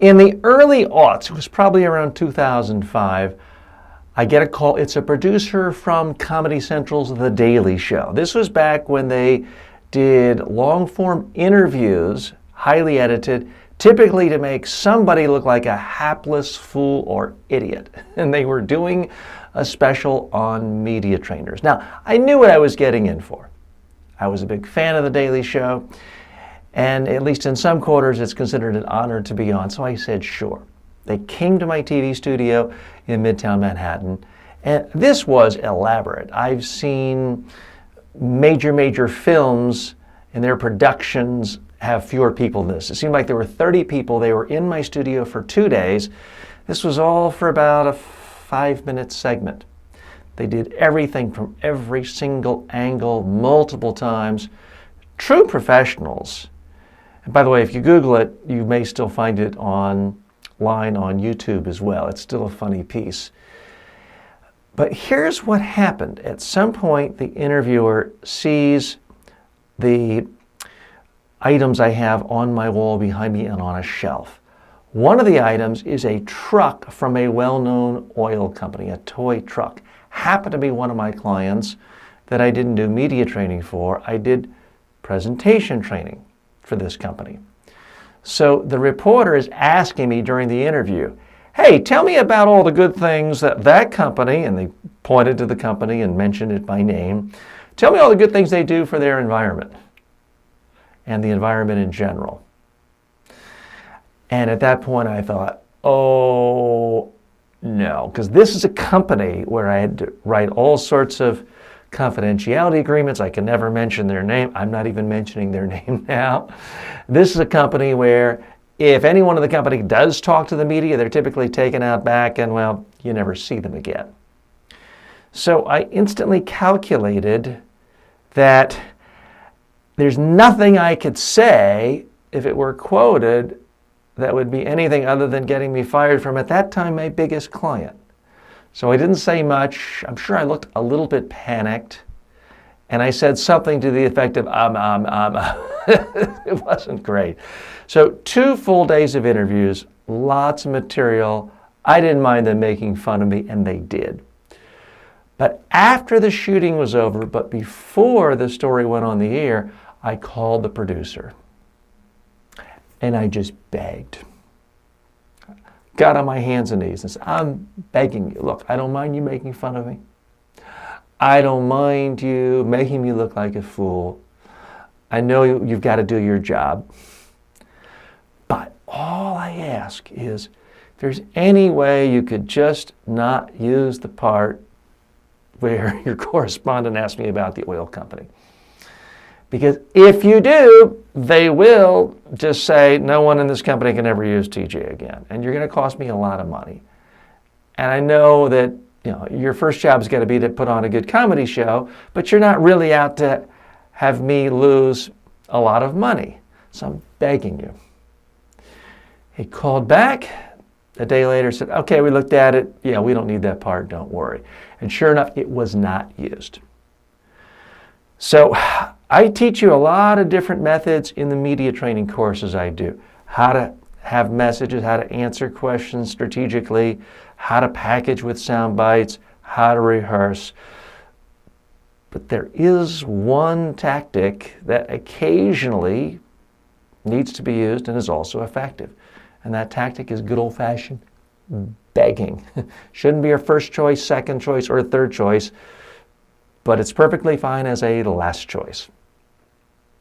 In the early aughts, it was probably around 2005, I get a call. It's a producer from Comedy Central's The Daily Show. This was back when they did long-form interviews, highly edited, typically to make somebody look like a hapless fool or idiot. And they were doing a special on media trainers. Now, I knew what I was getting in for. I was a big fan of The Daily Show, and at least in some quarters, it's considered an honor to be on, so I said sure. They came to my TV studio in Midtown Manhattan, and this was elaborate. I've seen major films and their productions have fewer people than this. It seemed like there were 30 people. They were in my studio for 2 days. This was all for about a 5-minute segment. They did everything from every single angle, multiple times. True professionals. And by the way, if you Google it, you may still find it online on YouTube as well. It's still a funny piece. But here's what happened. At some point, the interviewer sees the items I have on my wall behind me and on a shelf. One of the items is a truck from a well-known oil company, a toy truck. Happened to be one of my clients that I didn't do media training for. I did presentation training for this company. So the reporter is asking me during the interview, hey, tell me about all the good things that company, and they pointed to the company and mentioned it by name. Tell me all the good things they do for their environment and the environment in general. And at that point I thought, oh no, because this is a company where I had to write all sorts of confidentiality agreements. I can never mention their name. I'm not even mentioning their name now. This is a company where if anyone in the company does talk to the media, they're typically taken out back and, well, you never see them again. So I instantly calculated that there's nothing I could say if it were quoted that would be anything other than getting me fired from, at that time, my biggest client. So I didn't say much. I'm sure I looked a little bit panicked. And I said something to the effect of, It wasn't great. So 2 full days of interviews, lots of material. I didn't mind them making fun of me, and they did. But after the shooting was over, but before the story went on the air, I called the producer. And I just begged. Got on my hands and knees and said, I'm begging you. Look, I don't mind you making fun of me. I don't mind you making me look like a fool. I know you've got to do your job. But all I ask is, if there's any way you could just not use the part where your correspondent asked me about the oil company. Because if you do, they will just say, no one in this company can ever use TJ again. And you're going to cost me a lot of money. And I know that your first job is going to be to put on a good comedy show, but you're not really out to have me lose a lot of money. So I'm begging you. He called back a day later, said, okay, we looked at it. Yeah, we don't need that part, don't worry. And sure enough, it was not used. So I teach you a lot of different methods in the media training courses I do. How to have messages, how to answer questions strategically, how to package with sound bites, how to rehearse. But there is one tactic that occasionally needs to be used and is also effective. And that tactic is good old-fashioned begging. Shouldn't be your first choice, second choice, or third choice, but it's perfectly fine as a last choice.